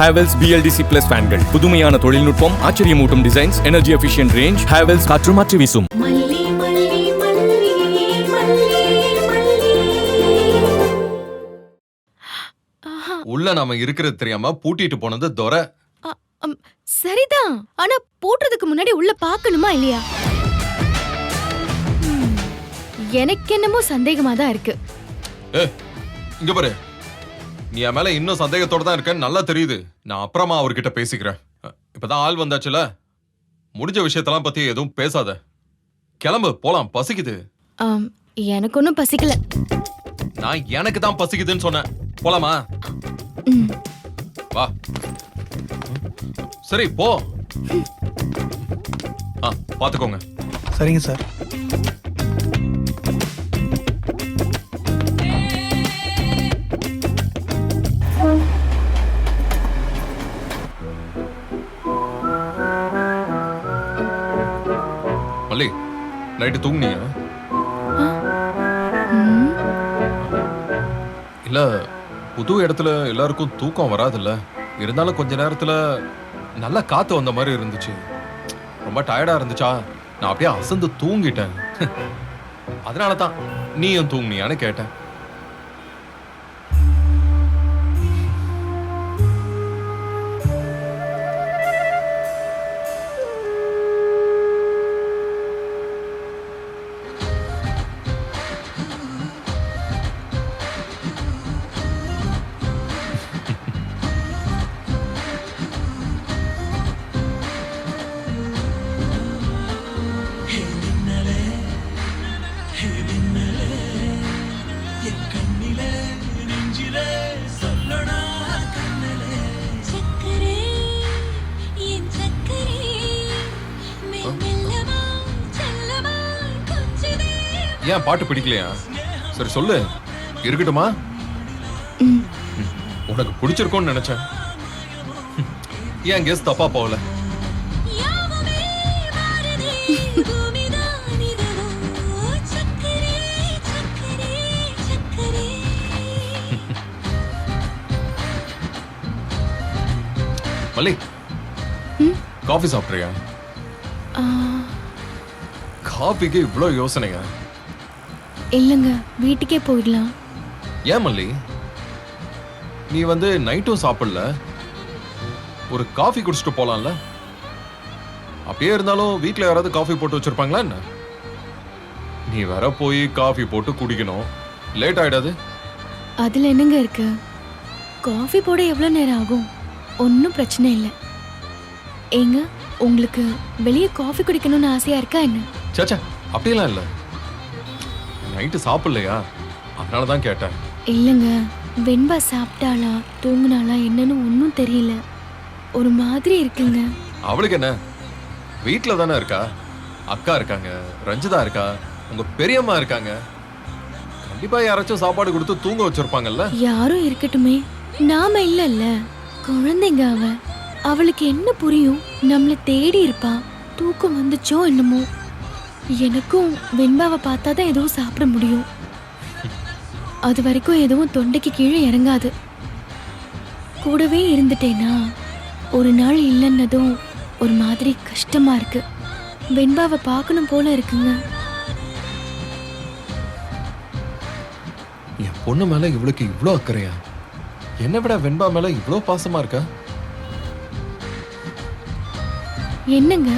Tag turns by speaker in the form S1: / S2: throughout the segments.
S1: Havells BLDC Plus ஃபேன்கள் புதுமையான தொழில்நுட்பம், ஆச்சரியமூட்டும் designs, energy efficient range. Havells காற்று மாற்றி வீசும்.
S2: உள்ள நாம இருக்கிறது தெரியாம பூட்டிட்டு போனது துரை.
S3: சரிதான், ஆனா போடுறதுக்கு முன்னாடி உள்ள பார்க்கணுமா இல்லையா? எனக்கு என்னமோ சந்தேகமா தான் இருக்கு.
S2: இங்க பாரு, நீ என் மேல இன்னும் சந்தேகத்தோட தான் இருக்கேன்னு நல்லா தெரியுது. நான் அப்புறமா அவர்கிட்ட பேசிக்கிறேன். இப்பதான் ஆள் வந்தாச்சுல, முடிஞ்ச விஷயத்தெல்லாம் பத்தி எதுவும் பேசாத. கிளம்பு, போலாம், பசிக்குது.
S3: எனக்கு ஒன்னும் பசிக்கல.
S2: நான் எனக்கு தான் பசிக்குதுன்னு சொன்னேன். போலாமா? வா. சரி போ. பாத்துக்கோங்க.
S4: சரிங்க சார்.
S2: மல்லி, நைட்டு தூங்குனீங்க? இல்ல, புது இடத்துல எல்லாருக்கும் தூக்கம் வராதுல்ல. இருந்தாலும் கொஞ்ச நேரத்துல நல்லா காத்து வந்த மாதிரி இருந்துச்சு. ரொம்ப டயர்டா இருந்துச்சா, நான் அப்படியே அசந்து தூங்கிட்டேன். அதனாலதான் நீயும் தூங்குனியான்னு கேட்டேன். ஏன் பாட்டு பிடிக்கலையா? சரி சொல்லு, இருக்கட்டுமா? உனக்கு பிடிச்சிருக்கும்னு நினைச்சேன். ஏன் கெஸ் தப்பா போகல? மல்லி, காஃபி சாப்பிட்றியா? காஃபிக்கு இவ்வளோ யோசனையா?
S3: இல்லங்க, வீட்டுக்கே போயிடலாம்.
S2: ஏன் மல்லி, நீ நைட்டும் சாப்பிடல, ஒரு காஃபி குடிச்சிட்டு போலாம்ல? அப்படியே இருந்தாலும் வீட்ல யாராவது காஃபி போட்டு வச்சிருப்பாங்களா என்ன? நீ வர போய் காஃபி போட்டு குடிக்கணும், லேட் ஆயிடாது?
S3: அதுல என்னங்க இருக்கு? காஃபி போட எவ்வளவு நேரம் ஆகும்? ஒன்னும் பிரச்சனை இல்லை. ஏங்க, உங்களுக்கு வெளியே காஃபி குடிக்கணும்னு ஆசையா இருக்கா என்ன?
S2: சேச்சா, அப்படியெல்லாம் இல்லை. நைட்டு சாப்பிடலையா, அதனாலதான் கேட்டேன்.
S3: இல்லைங்க, வெண்பா சாப்பிட்டாளா தூங்குனாளா என்னன்னு ஒன்னும் தெரியல. ஒரு மாதிரி இருக்குங்க.
S2: அவளுக்கு என்ன, வீட்டுல தானே இருக்கா. அக்கா இருக்காங்க, ரஞ்சிதா இருக்கா, உங்க பெரியம்மா இருக்காங்க. கண்டிப்பா யாராச்சும் சாப்பாடு கொடுத்து தூங்க வச்சிருப்பாங்கல்ல.
S3: யாரும் இருக்கட்டுமே, நாம இல்லல்ல. குழந்தைங்க அவளுக்கு என்ன புரியும்? நம்மள தேடி இருப்பா. தூக்கம் வந்துச்சோ என்னமோ. எனக்கும் வெண்பாவை பார்த்தாதான் எதுவும் சாப்பிட முடியும். அது வரைக்கும் எதுவும் தொண்டைக்கு கீழே இறங்காது. கூடவே இருந்துட்டேனா ஒரு நாள் இல்லைன்னதும் ஒரு மாதிரி கஷ்டமா இருக்கு. வெண்பாவை பார்க்கணும் போல இருக்குங்க.
S2: என் பொண்ணு மேல இவளுக்கு இவ்வளோ அக்கறையா? என்னை விட வெண்பா மேல இவ்வளோ பாசமா இருக்கா?
S3: என்னங்க?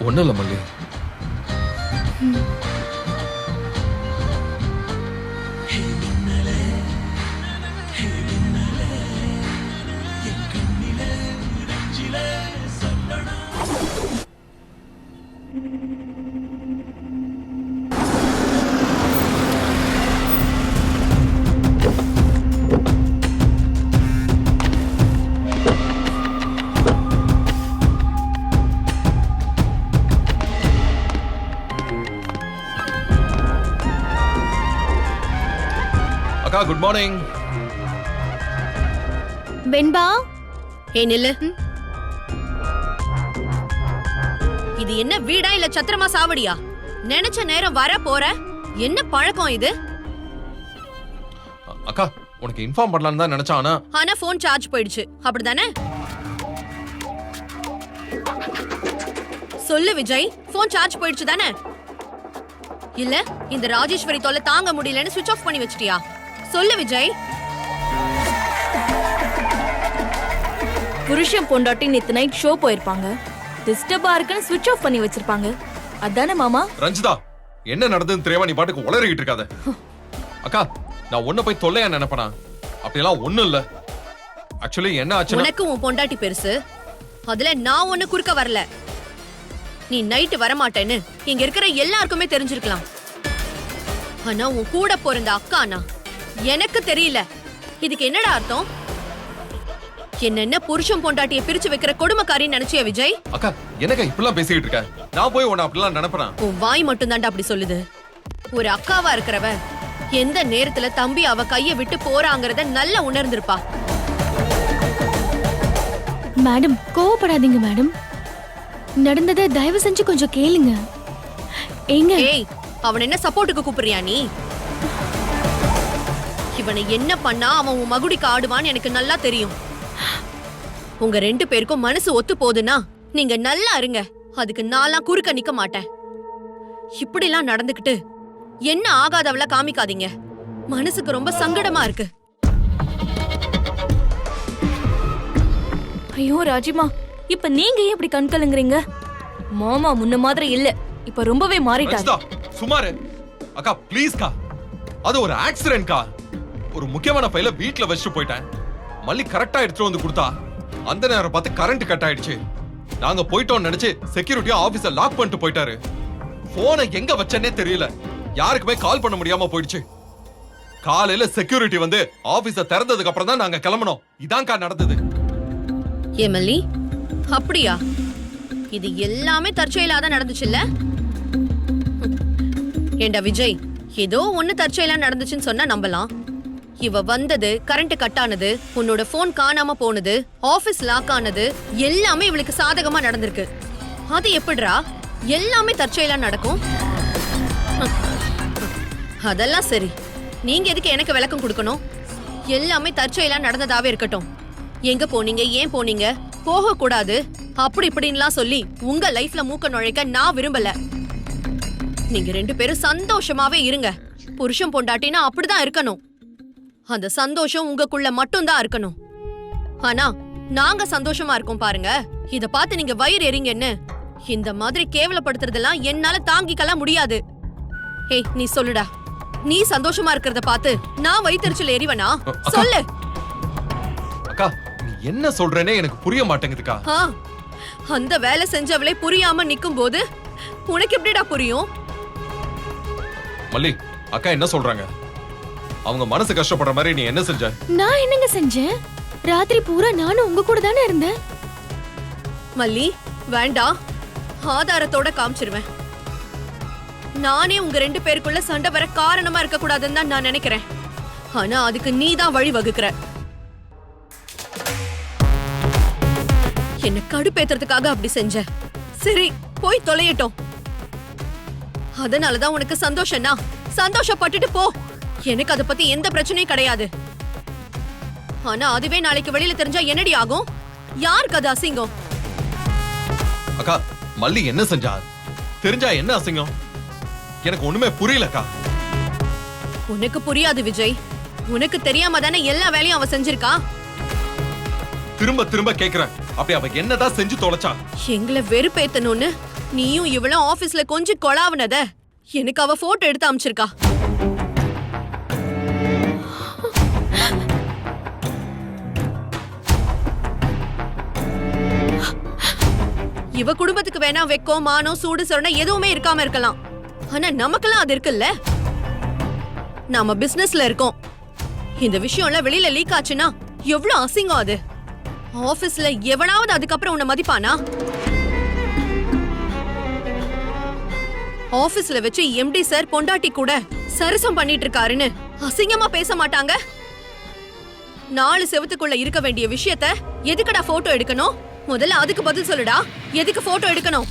S2: ஒன்னும் இல்லை மல்லி. அக்கா, குட் மார்னிங்.
S3: வெண்பா,
S5: நில்லு. இது என்ன வீடா இல்ல சத்திரமா சாவடியா? நினைச்ச நேரம் வர போற என்ன பழக்கம் இது?
S2: அக்கா உனக்கு இன்ஃபார்ம் பண்ணலாம்னு தான் நினைச்சான்.
S5: ஆனா போன் சார்ஜ் போயிடுச்சு, அப்படிதானே? சொல்லு விஜய், போன் சார்ஜ் போயிடுச்சு தானே? இல்ல இந்த ராஜேஸ்வரி தொல்லை தாங்க முடியலன்னு சுவிட்ச் ஆஃப் பண்ணி வச்சிட்டியா? சொல்லு விஜய்.
S4: புருஷன் பொண்டாட்டி நேத்து நைட் ஷோ போயிருப்பாங்க, டிஸ்டர்பா இருக்குன்னு சுவிட்ச் ஆஃப் பண்ணி வச்சிருப்பாங்க. அதானே மாமா?
S2: ரஞ்சிதா, என்ன நடந்ததுன்னு தெரியாம நீ பாட்டுக்கு உளறிக்கிட்டு இருக்காத. அக்கா, நான் உன்னை போய் தொல்லையா நினைப்பனா? அப்படியெல்லாம் ஒண்ணும் இல்ல. ஆக்சுவலி என்ன ஆச்சு,
S5: உனக்கு உன் பொண்டாட்டி பெருசு, அதுல நான் ஒண்ணு குறுக்க வரல. நீ நைட்டு வரமாட்டேன்னு இங்க இருக்கிற எல்லாருக்குமே தெரிஞ்சிருக்கலாம். ஆனா உன் கூட பிறந்த அக்கானா எனக்கு தெரியல. இதுக்கு என்னடா அர்த்தம்? என்னென்ன புருஷன் பொண்டாட்டியை பிரிச்சு வைக்கிற கொடுமைக்காரின்னு நினைச்சியா விஜய்?
S2: அக்கா என்னக்கா இப்படிலாம் பேசிக்கிட்டு இருக்க? நான் போய் உன்னை அப்படிலாம் நினைப்பனா?
S5: உன் வாய் மட்டும் தாண்டா அப்படி சொல்லுது. ஒரு அக்காவா இருக்கிறவ எந்த நேரத்துல தம்பி அவ கைய விட்டு போறாங்கறத நல்லா உணர்ந்திருப்பா.
S3: மேடம் கோவப்படாதீங்க மேடம். நடந்ததை தயவு செஞ்சு கொஞ்சம் கேளுங்க. ஏங்க
S5: ஏய், அவன் என்ன சப்போர்ட்டுக்கு கூப்பிடுறியா நீ? இவனை என்ன பண்ணா அவன் உன் மகுடிக்கு ஆடுவான்னு எனக்கு நல்லா தெரியும். உங்க 2 பேருக்கும் மனசு ஒத்து போகுதுன்னா நீங்க நல்லா இருங்க. அதுக்கு நான்லாம் குறுக்க நிக்க மாட்டேன். இப்படிலாம் நடந்துக்கிட்டு என்ன ஆகாதவள காமிக்காதீங்க. மனசுக்கு ரொம்ப சங்கடமா இருக்கு.
S4: ஐயோ ராஜிமா, இப்ப நீங்க ஏன் இப்படி கண் கலங்குறீங்க? மாமா முன்ன மாதிரி இல்ல, இப்ப ரொம்பவே மாறிட்டாரு.
S2: ரஞ்சிதா, சுமாரு. அக்கா ப்ளீஸ்க்கா, அது ஒரு ஆக்சிடென்ட்க்கா. ஒரு முக்கியமான ஃபைல வீட்ல வச்சுட்டு போயிட்டேன். மல்லி கரெக்டா எடுத்துட்டு வந்து கொடுத்தா. அந்த நேரம் பார்த்து கரண்ட் கட் ஆயிடுச்சு. நாங்க போயிட்டோம்னு நினைச்சு செக்யூரிட்டியா ஆபீஸ லாக் பண்ணிட்டு போயிட்டாரு. போனை எங்க வச்சேன்னே தெரியல. யாருக்குமே கால் பண்ண முடியாம போயிடுச்சு. காலையில செக்யூரிட்டி வந்து ஆபீஸ திறந்ததுக்கு அப்புறம் தான் நாங்க கிளம்பணும். இதான்க்கா நடந்தது.
S5: ஏமல்லி, அப்படியா? இது எல்லாமே தற்செயலாதான் நடந்துச்சுல்ல? ஏண்டா விஜய், ஏதோ ஒண்ணு தற்செயலா நடந்துச்சுன்னு சொன்னா நம்பலாம். இவ வந்தது, கரண்ட் கட் ஆனது, உன்னோட போன் காணாம போனது, ஆபீஸ் லாக் ஆனது எல்லாமே இவளுக்கு சாதகமா நடந்திருக்கு. அது எப்படிடா எல்லாமே தற்செயலா நடக்கும்? அதெல்லாம் சரி, நீங்க எதுக்கு எனக்கு விளக்கம் கொடுக்கணும்? எல்லாமே தற்செயலா நடந்ததாவே இருக்கட்டும். எங்க போனீங்க, ஏன் போனீங்க, போக கூடாது அப்படி இப்படின்லாம் சொல்லி உங்க லைஃப்ல மூக்க நுழைக்க நான் விரும்பல. நீங்க 2 பேரும் சந்தோஷமாவே இருங்க. புருஷன் பொண்டாட்டினா அப்படிதான் இருக்கணும். அந்த சந்தோஷம் உங்களுக்குள்ள மட்டும்தான் இருக்கணும். ஆனா நாங்க சந்தோஷமா இருக்கோம் பாருங்க, இத பார்த்து நீங்க வயிறு எறிங்கன்னு இந்த மாதிரி கேவலப்படுத்துறதெல்லாம் என்னால தாங்கிக்கலாம் முடியாது. ஏய் நீ சொல்லுடா, நீ சந்தோஷமா இருக்கிறத பார்த்து நான் வயித்தெரிச்சல் எறிவனா? சொல்லு.
S2: அக்கா நீ என்ன சொல்றேனே எனக்கு புரிய மாட்டேங்குதுக்கா.
S5: அந்த வேலை செஞ்சவளே புரியாம நிக்கும் போது உனக்கு எப்படிடா புரியும்?
S2: மல்லி, அக்கா என்ன சொல்றாங்க? அவங்க மனசு கஷ்டப்படுற மாதிரி நீ என்ன செஞ்ச?
S3: நான் என்னங்க செஞ்சேன்? ராத்திரி பூரா நானும் உங்க கூட தானே இருந்தேன்.
S5: மல்லி வேண்டாம், ஆதாரத்தோட காமிச்சிருவேன். நானே உங்க 2 பேருக்குள்ள சண்டை வர காரணமா இருக்க கூடாதுன்னு தான் நான் நினைக்கிறேன். ஆனா அதுக்கு நீ தான் வழி வகுக்கிற. என்ன கடுப்பேத்துறதுக்காக அப்படி செஞ்ச. சரி போய் தொலையட்டும். அதனாலதான் உனக்கு சந்தோஷம்னா சந்தோஷப்பட்டுட்டு போ. எனக்கு அதை பத்தி எந்த பிரச்சனையும் கிடையாது. ஆனா அதுவே நாளைக்கு வெளியில தெரிஞ்சா என்னடி ஆகும்? யாருக்கு அது அசிங்கம்?
S2: அக்கா மல்லி என்ன செஞ்சா? தெரிஞ்சா என்ன அசிங்கம்? எனக்கு ஒண்ணுமே புரியலக்கா.
S5: உனக்கு புரியாது விஜய். உனக்கு தெரியாம தானே எல்லா வேலையும் அவ செஞ்சிருக்கா.
S2: திரும்ப திரும்ப கேக்குறேன், அப்படி அவ என்னதான் செஞ்சு தொலைச்சா?
S5: எங்களை வெறுப்பேத்தணும்னு நீயும் இவளும் ஆபீஸ்ல கொஞ்சம் கொலாவுனத எனக்கு அவ போட்டோ எடுத்து அனுப்பிச்சிருக்கா. இவ குடும்பத்துக்கு வேணா வெக்கம், மானம், சூடு சொரணை எதுவுமே இருக்காம இருக்கலாம். ஆனா நமக்கெல்லாம் அது இருக்குல்ல. நாம பிசினஸ்ல இருக்கோம். இந்த விஷயம்ல வெளியில லீக் ஆச்சுன்னா எவ்வளவு அசிங்கம் அது. ஆபீஸ்ல எவனாவது அதுக்கப்புறம் உன்னை மதிப்பானா? ஆபீஸ்ல வச்சு எம்டி சார் பொண்டாட்டி கூட சரசம் பண்ணிட்டு இருக்காருன்னு அசிங்கமா பேச மாட்டாங்க? 4 செவத்துக்குள்ள இருக்க வேண்டிய விஷயத்த எதுக்குடா போட்டோ எடுக்கணும்? முதல்ல அதுக்கு பதில் சொல்லுடா. எதுக்கு போட்டோ எடுக்கணும்?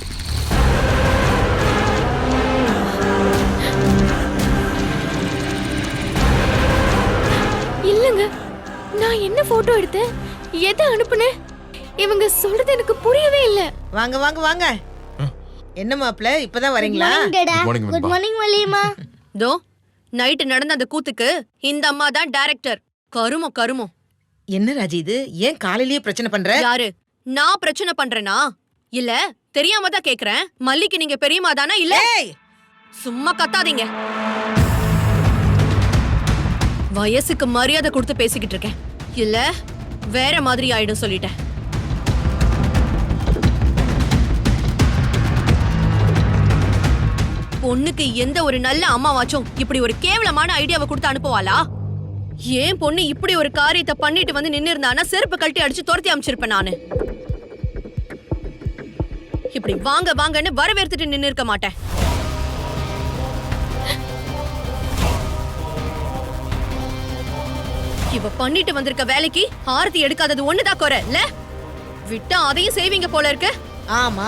S3: இல்ல இல்லங்க, நான் என்ன போட்டோ எடுத்தேன், எதை அனுப்புனேன், இவங்க சொல்றது எனக்கு புரியவே இல்ல.
S6: வாங்க வாங்க வாங்க. என்ன மாப்ள இப்பதான் வரீங்களா?
S2: Morning,
S7: குட் மார்னிங் வலிமா.
S5: தோ நைட்டு நடந்த அந்த கூத்துக்கு இந்த அம்மா தான் டைரக்டர். கருமம் கருமம்.
S6: என்ன ராஜி இது? ஏன் காலையிலேயே பிரச்சனை பண்ற?
S5: யாரு? நான் பிரச்சனை பண்றேனா? இல்ல தெரியாம தான் கேக்குறேன். மல்லிக்கு நீங்க பெரியம்மா தானா? இல்ல
S6: ஏய்,
S5: சும்மா கத்தாதீங்க. வயசுக்கு மரியாதை கொடுத்து பேசிக்கிட்டு இருக்கேன். இல்ல வேற மாதிரி ஆயிடும் சொல்லிட்டேன். பொண்ணுக்கு எந்த ஒரு நல்ல அம்மாவாச்சும் இப்படி ஒரு கேவலமான ஐடியாவை கொடுத்து அனுப்புவாளா? ஏன் பொண்ணு இப்படி ஒரு காரியத்தை பண்ணிட்டு வந்து நின்னு இருந்தானா செருப்பு கழட்டி அடிச்சு துரத்தி அமைச்சிருப்பேன் நானு. இப்படி வாங்க வாங்கன்னு வரவேற்றுட்டு நின்னு இருக்க மாட்டேன். இவ பண்ணிட்டு வந்திருக்க வேலைக்கு ஆரத்தி எடுக்காதது ஒண்ணுதான் குறை இல்ல? விட்டா அதையும் செய்வீங்க போல இருக்கு.
S6: ஆமா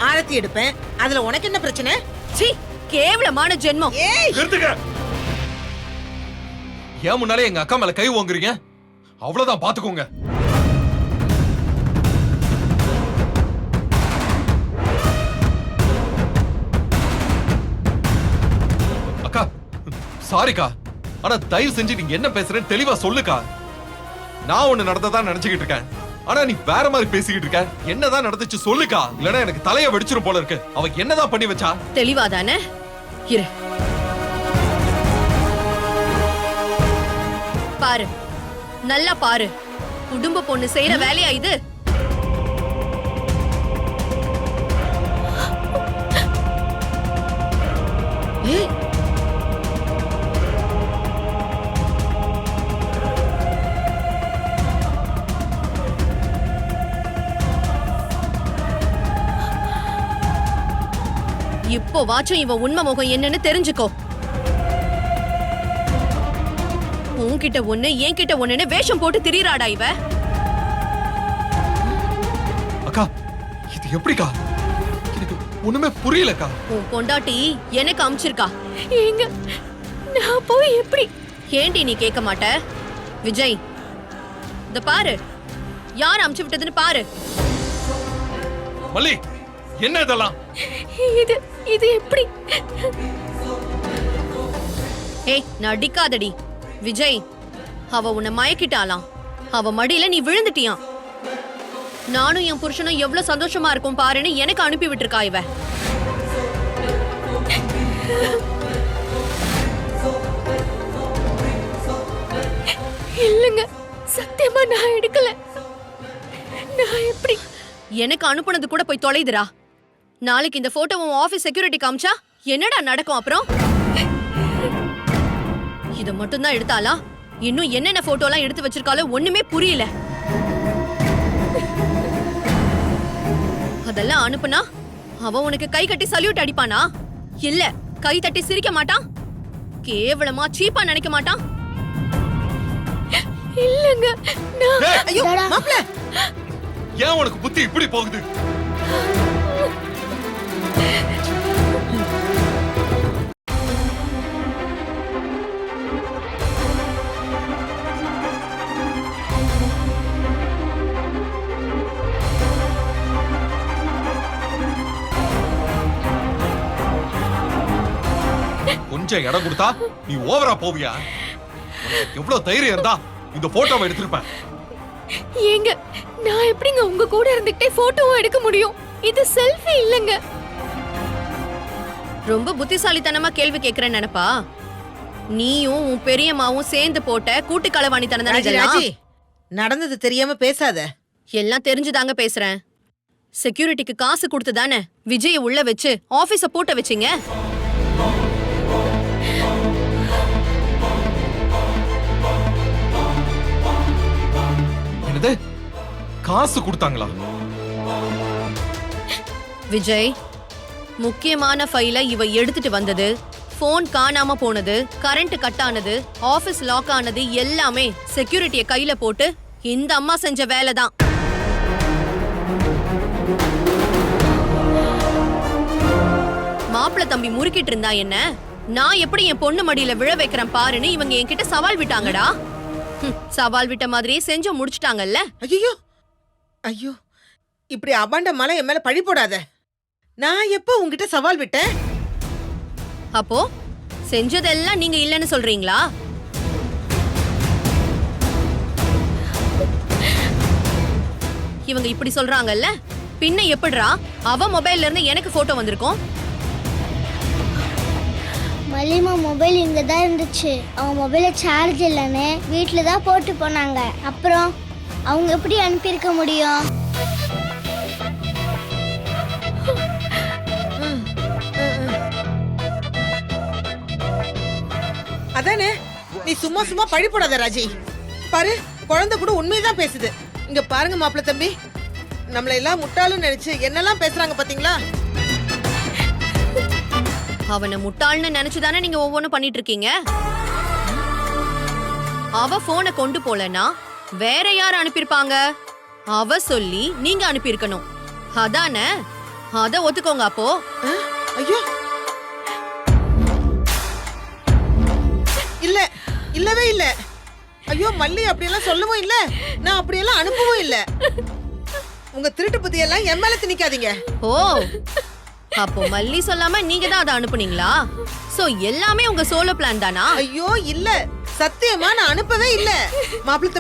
S6: ஆரத்தி எடுப்பேன். அதுல உனக்கு என்ன பிரச்சனை?
S5: சீ, கேவலமான ஜென்மம்.
S6: ஏய்,
S2: நிறுத்துங்க. ஏன் முன்னாலே எங்க அக்கா மேல கை ஓங்குறீங்க? அவ்வளவுதான் பாத்துக்கோங்க. அக்கா சாரிக்கா, ஆனா தயவு செஞ்சு நீங்க என்ன பேசுறேன்னு தெளிவா சொல்லுக்கா. நான் ஒண்ணு நடந்ததா நினைச்சுக்கிட்டு இருக்கேன், ஆனா நீ வேற மாதிரி பேசிக்கிட்டு இருக்க. என்னதான் நடந்துச்சு சொல்லுக்கா, இல்லனா எனக்கு தலைய வெடிச்சிரும் போல இருக்கு. அவ என்னதான் பண்ணி வச்சா?
S5: தெளிவாதானே இரு. பாரு, நல்லா பாரு. குடும்ப பொண்ணு செய்யற வேலையா இது?
S6: ஏய்,
S5: இப்போ வாச்சும் இவன் உண்மை முகம் என்னன்னு தெரிஞ்சுக்கோ. உன்கிட்ட ஒண்ணு என்கிட்ட ஒண்ணுன்னு வேஷம் போட்டு திரியறாடா இவ.
S2: அக்கா இது எப்படிக்கா? எனக்கு ஒண்ணுமே புரியலக்கா.
S5: உன் பொண்டாட்டி எனக்கு அமிச்சிருக்கா.
S3: ஏங்க, நான் போய் எப்படி?
S5: ஏண்டி நீ கேட்க மாட்ட? விஜய், இந்த பாரு, யார் அமிச்சு விட்டதுன்னு பாரு.
S2: மல்லி, என்ன இதெல்லாம்?
S3: இது இது எப்படி?
S5: ஏய், நடிக்காதடி. விஜய், அவ உன்னை மயக்கிட்டாளாம். அவ மடியில நீ விழுந்துட்டியாம். நானும் என் புருஷனும் எவ்வளவு சந்தோஷமா இருக்கும் பாருன்னு எனக்கு அனுப்பி விட்டுருக்கா இவ.
S3: இல்லங்க, சத்தியமா நான் எடுக்கல. நான் எப்படி?
S5: எனக்கு அனுப்புனது கூட போய் தொலைதுடா. நாளைக்கு இந்த போட்டோ உன் ஆபீஸ் செக்யூரிட்டி காமிச்சா என்னடா நடக்கும் அப்புறம்? இத மட்டும் தான் எடுத்தாளா? இன்னும் என்னென்ன போட்டோலாம் எடுத்து வச்சிருக்காளோ ஒண்ணுமே புரியல. அதெல்லாம் அனுப்புனா அவ உனக்கு கை கட்டி சல்யூட் அடிப்பானா? இல்ல கை தட்டி சிரிக்க மாட்டான்? கேவலமா சீப்பா நினைக்க மாட்டான்?
S3: இல்லங்க, நான்
S2: ஏய்,
S6: ஐயோ மாப்ள,
S2: ஏன் உனக்கு புத்தி இப்படி போகுது? கொஞ்சம் இடம் கொடுத்தா நீ ஓவரா போவியா? உனக்கு எவ்வளவு தைரியம் இருந்தா இந்த போட்டோவை எடுத்திருப்பேன்.
S3: ஏங்க, நான் எப்படிங்க உங்க கூட இருந்துகிட்டே போட்டோவும் எடுக்க முடியும்? இது செல்ஃபி இல்லங்க.
S5: ரொம்ப புத்திசாலித்தனமா கேள்வி கேக்குறேன்னு நினைப்பா? நீயும் உன் பெரியம்மாவும் சேர்ந்து போட்ட கூட்டு களவாணித்தனம் தானே
S6: ராஜி
S5: இதெல்லாம்?
S6: ராஜி, நடந்தது தெரியாம பேசாத.
S5: எல்லாம் தெரிஞ்சுதாங்க பேசுறேன். செக்யூரிட்டிக்கு காசு கொடுத்து தானே விஜய உள்ள வச்சு ஆபீஸ பூட்ட வச்சீங்க.
S2: என்னது? காசு கொடுத்தாங்களா?
S5: விஜய், முக்கியமான ஃபைல இவ எடுத்துட்டு வந்தது, போன் காணாம போனது, கரண்ட் கட் ஆனது, ஆபீஸ் லாக் ஆனது எல்லாமே செக்யூரிட்டிய கையில போட்டு இந்த அம்மா செஞ்ச வேலை தான். மாப்பிள்ள தம்பி முறுக்கிட்டு இருந்தா என்ன, நான் எப்படி என் பொண்ணு மடியில விழ வைக்கிறேன் பாருன்னு இவங்க என்கிட்ட சவால் விட்டாங்கடா. சவால் விட்ட மாதிரியே செஞ்சு முடிச்சிட்டாங்கல்ல.
S6: ஐயோ ஐயோ இப்படி அபாண்ட மலை என் மேல பழி போடாத. நான் எப்போ உங்ககிட்ட சவால் விட்டேன்?
S5: அப்போ செஞ்சதெல்லாம் நீங்க இல்லைன்னு சொல்றீங்களா? இவங்க இப்படி சொல்றாங்கல்ல, பின்ன எப்படிரா அவ மொபைல்ல இருந்து எனக்கு போட்டோ வந்திருக்கும்?
S7: மல்லிமா மொபைல் இங்கே தான் இருந்துச்சு. அவங்க மொபைலில் சார்ஜ் இல்லைன்னு வீட்டில் தான் போட்டு போனாங்க. அப்புறம் அவங்க எப்படி அனுப்பியிருக்க முடியும்?
S6: அதானே, நீ சும்மா சும்மா பழி போடாத ராஜி. பாரு, குழந்தை கூட உண்மையதான் பேசுது. இங்க பாருங்க மாப்பிள்ள தம்பி, நம்மள எல்லாம் முட்டாளுன்னு நினைச்சு என்னெல்லாம் பேசுறாங்க பாத்தீங்களா?
S5: அவனை முட்டாள்னு நினைச்சுதானே நீங்க ஒவ்வொன்னும் பண்ணிட்டு இருக்கீங்க. அவ போனை கொண்டு போலனா வேற யார் அனுப்பியிருப்பாங்க? அவ சொல்லி நீங்க அனுப்பியிருக்கணும். அதானே, அத ஒத்துக்கோங்க. அப்போ
S6: ஐயோ இல்ல, இல்லவே இல்ல. ஐயோ மல்லி, அப்படியெல்லாம் சொல்லவும் இல்ல, நான் அப்படியெல்லாம் அனுப்பவும் இல்ல. உங்க திருட்டு புத்தி எல்லாம் என் மேல திணிக்காதீங்க.
S5: ஓ, அப்போ மல்லி சொல்லாம நீங்க தான் அதை அனுப்புனீங்களா? சோ எல்லாமே உங்க சோலோ பிளான் தானா?
S6: ஐயோ இல்ல, சத்தியமா நான் அனுப்பவே இல்ல. மாப்பிள்ள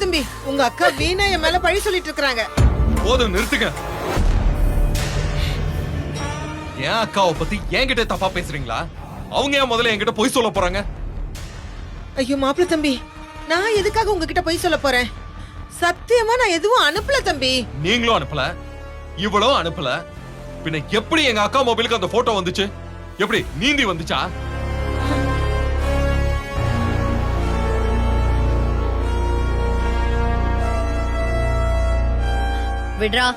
S6: தம்பி, உங்க அக்கா வீணா என் மேல பழி சொல்லிட்டு இருக்காங்க.
S2: போதும், நிறுத்துங்க. என் அக்காவை பத்தி என்கிட்ட தப்பா பேசுறீங்களா? அவங்க ஏன் முதல்ல என்கிட்ட பொய் சொல்ல போறாங்க?
S6: ஐயோ மாப்பிள்ள தம்பி, நான் எதுக்காக உங்ககிட்ட போய் சொல்ல போறேன்? சத்தியமா நான் எதுவும் அனுப்பல தம்பி.
S2: நீங்களும் அனுப்பல, இவ்வளவு அனுப்பல. பின்ன எப்படி எங்க அக்கா மொபைலுக்கு அந்த போட்டோ வந்துச்சு? எப்படி நீந்தி வந்துச்சா?
S5: விட்ரா,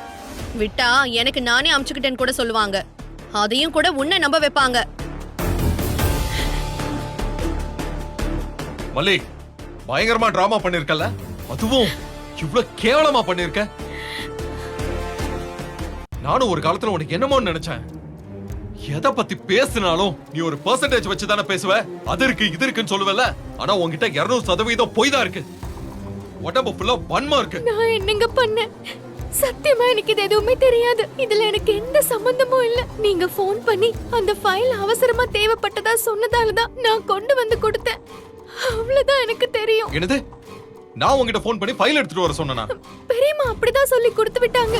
S5: விட்டா எனக்கு நானே அமுச்சுக்கிட்டேன்னு கூட சொல்லுவாங்க. அதையும் கூட உன்னை நம்ப வைப்பாங்க.
S2: மல்லி, பயங்கரமா டிராமா பண்ணிருக்கல, அதுவும் இவ்வளவு கேவலமா பண்ணிருக்க. நானும் ஒரு காலத்துல உனக்கு என்னமோ நினைச்சேன். எதை பத்தி பேசினாலும் நீ ஒரு பெர்சன்டேஜ் வச்சு தானே பேசுவ. அது இருக்கு இது இருக்குன்னு சொல்லுவல. ஆனா உன்கிட்ட 200% பொய் தான் இருக்கு. உடம்பு ஃபுல்லா வன்மா இருக்கு.
S3: நான் என்னங்க பண்ணேன்? சத்தியமா எனக்கு இது எதுவுமே தெரியாது. இதுல எனக்கு எந்த சம்பந்தமும் இல்ல. நீங்க ஃபோன் பண்ணி அந்த ஃபைல் அவசரமா தேவைப்பட்டதா சொன்னதால தான் நான் கொண்டு வந்து கொடுத்தேன். அவ்வளவுதான் எனக்கு தெரியும்.
S2: என்னது? நான் உன்கிட்ட ஃபோன் பண்ணி ஃபைல் எடுத்துட்டு வர சொன்னேனா?
S3: பெரியம்மா அப்படிதான் சொல்லி கொடுத்து விட்டாங்க.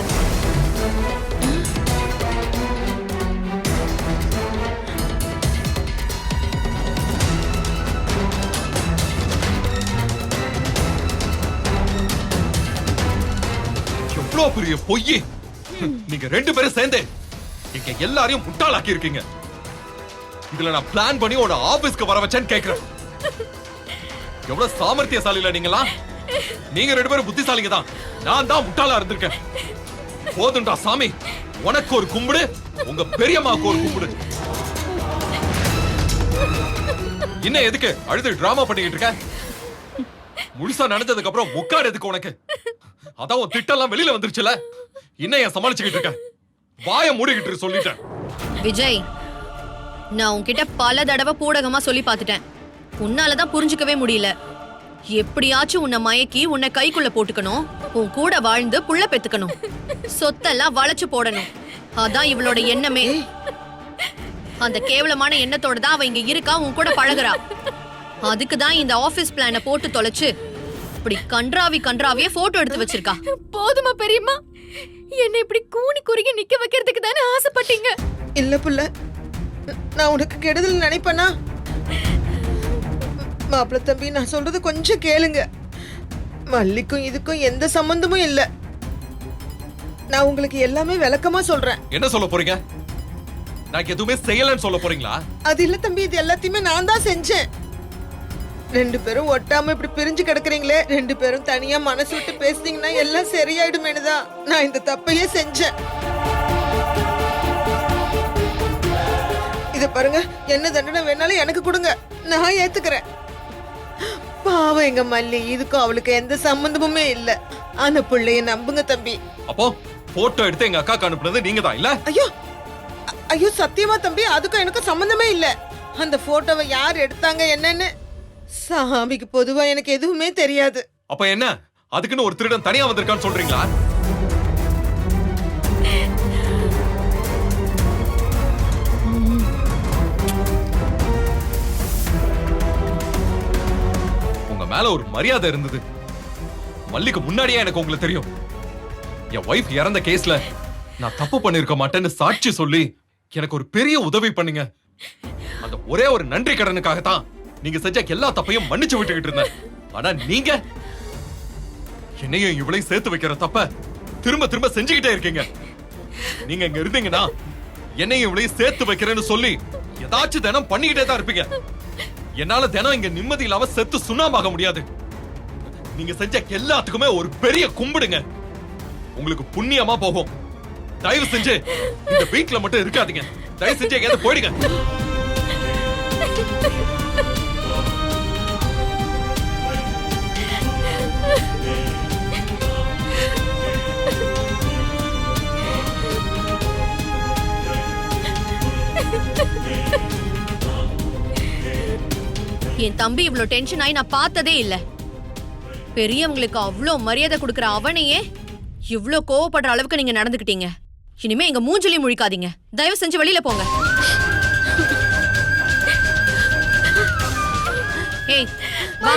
S2: எவ்வளவு பெரிய பொய்! நீங்க ரெண்டு பேரும் சேர்ந்து எங்க எல்லாரையும் முட்டாளாக்கி இருக்கீங்க. இதுல நான் பிளான் பண்ணி உன ஆபீஸ்க்கு வர வச்சேன்னு கேக்குறேன். எவ்வளவு சாமர்த்தியசாலில நீங்களா? நீங்க ரெண்டு பேரும் புத்திசாலிங்க தான். நான் தான் முட்டாளா இருந்திருக்கேன். போதுண்டா சாமி, உனக்கு ஒரு கும்பிடு, உங்க பெரியம்மாவுக்கு ஒரு கும்பிடு. இன்னும் எதுக்கு அழுது டிராமா பண்ணிக்கிட்டு இருக்க? முழுசா நடந்ததுக்கு அப்புறம் முக்காடு எதுக்கு உனக்கு? அதான் உன் திட்டெல்லாம் வெளியில வந்துருச்சுல. இன்னும் ஏன் சமாளிச்சுக்கிட்டு இருக்க? வாய மூடிக்கிட்டு சொல்லிட்டேன்.
S5: விஜய், நான் உன்கிட்ட பல தடவை பூடகமா சொல்லி பார்த்துட்டேன். உன்னாலதான் புரிஞ்சுக்கவே முடியல. எப்படியாச்சும் உன்னை மயக்கி உன்னை கைக்குள்ள போட்டுக்கணும், உன் கூட வாழ்ந்து புள்ள பெத்துக்கணும், சொத்தெல்லாம் வளைச்சு போடணும். அதான் இவளோட எண்ணமே. அந்த கேவலமான எண்ணத்தோட தான் அவ இங்க இருக்கா, உன் கூட பழகுறா. அதுக்கு தான் இந்த ஆபீஸ் பிளான போட்டு தொலைச்சு இப்படி கன்றாவியே போட்டோ எடுத்து வச்சிருக்கா.
S3: போதுமா பெரியம்மா? என்ன இப்படி கூனி குறுகி நிக்க வைக்கிறதுக்கு தானே ஆசைப்பட்டீங்க?
S6: இல்ல புள்ள, நான் உனக்கு கெடுதல் நினைப்பேனா? மாப்பிள்ள தம்பி, நான் சொல்றது கொஞ்சம் கேளுங்க. மல்லிக்கும் இதுக்கும் எந்த சம்பந்தமும் இல்ல. நான் உங்களுக்கு எல்லாமே விளக்கமா சொல்றேன்.
S2: என்ன சொல்ல போறீங்க? நான் எதுவுமே செய்யலன்னு சொல்ல போறீங்களா?
S6: அது இல்ல தம்பி, இது எல்லாத்தையுமே நான் தான் செஞ்சேன். ரெண்டு பேரும் ஒட்டாம இப்படி பிரிஞ்சு கிடக்குறீங்களே, ரெண்டு பேரும் தனியா மனசு விட்டு பேசுனீங்கன்னா எல்லாம் சரியாயிடுமேனுதான் நான் இந்த தப்பையே செஞ்சேன். இத பாருங்க, என்ன தண்டனை வேணாலும் எனக்கு கொடுங்க, நான் ஏத்துக்கிறேன். பாவம் எங்க மல்லி, இதுக்கும் அவளுக்கு எந்த சம்பந்தமுமே இல்ல. ஆனா பிள்ளைய நம்புங்க தம்பி.
S2: அப்போ போட்டோ எடுத்து எங்க அக்காக்கு அனுப்புனது நீங்க தான் இல்ல?
S6: ஐயோ ஐயோ, சத்தியமா தம்பி, அதுக்கும் எனக்கும் சம்பந்தமே இல்ல. அந்த போட்டோவை யார் எடுத்தாங்க என்னன்னு சாமிக்கு பொதுவா எனக்கு எதுவுமே தெரியாது.
S2: அப்ப என்ன, அதுக்குன்னு ஒரு திருடன் தனியா வந்திருக்கான்னு சொல்றீங்களா? உங்க மேல ஒரு மரியாதை இருந்தது. மல்லிக்கு முன்னாடியே எனக்கு உங்களை தெரியும். என் வைஃப் இறந்த கேஸ்ல நான் தப்பு பண்ணிருக்க மாட்டேன்னு சாட்சி சொல்லி எனக்கு ஒரு பெரிய உதவி பண்ணீங்க. அந்த ஒரே ஒரு நன்றி கடனுக்காக தான் நீங்க செஞ்ச எல்லா தப்பையும் மன்னிச்சு விட்டுக்கிட்டு இருந்தேன். ஆனா நீங்க என்னையும் இவளையும் சேர்த்து வைக்கிற தப்ப திரும்ப திரும்ப செஞ்சுக்கிட்டே இருக்கீங்க. நீங்க இங்க இருந்தீங்கன்னா என்னையும் இவளையும் சேர்த்து வைக்கிறேன்னு சொல்லி ஏதாச்சும் தினம் பண்ணிக்கிட்டே தான் இருப்பீங்க. என்னால தினம் இங்க நிம்மதி இல்லாம செத்து சுண்ணாமாக முடியாது. நீங்க செஞ்ச எல்லாத்துக்குமே ஒரு பெரிய கும்பிடுங்க. உங்களுக்கு புண்ணியமா போகும். தயவு செஞ்சு இந்த வீட்ல மட்டும் இருக்காதீங்க. தயவு செஞ்சு எங்கேயாவது போயிடுங்க.
S5: என் தம்பி இவ்ளோ டென்ஷன் ஆகி நான் பார்த்ததே இல்ல. பெரியவங்களுக்கு அவ்ளோ மரியாதை கொடுக்கற அவனையே இவ்ளோ கோவப்படுற அளவுக்கு நீங்க நடந்துக்கிட்டீங்க. இனிமே எங்க மூஞ்சிலையும் முழிக்காதீங்க. தயவு செஞ்சு வெளியில போங்க. ஏய் வா.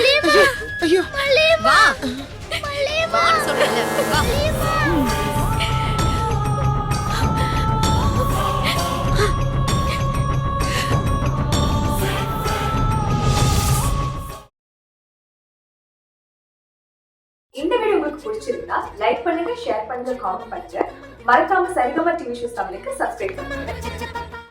S6: ஐயோ
S5: வா. வான்னு சொல்றேன்ல. வா.
S8: இந்த வீடியோ உங்களுக்கு பிடிச்சிருந்தா லைக் பண்ணுங்க, ஷேர் பண்ணுங்க, காமெண்ட் பண்ணுங்க. மறக்காம சரிகமா டிவி ஷோஸ் தமிழுக்கு சப்ஸ்கிரைப் பண்ணுங்க.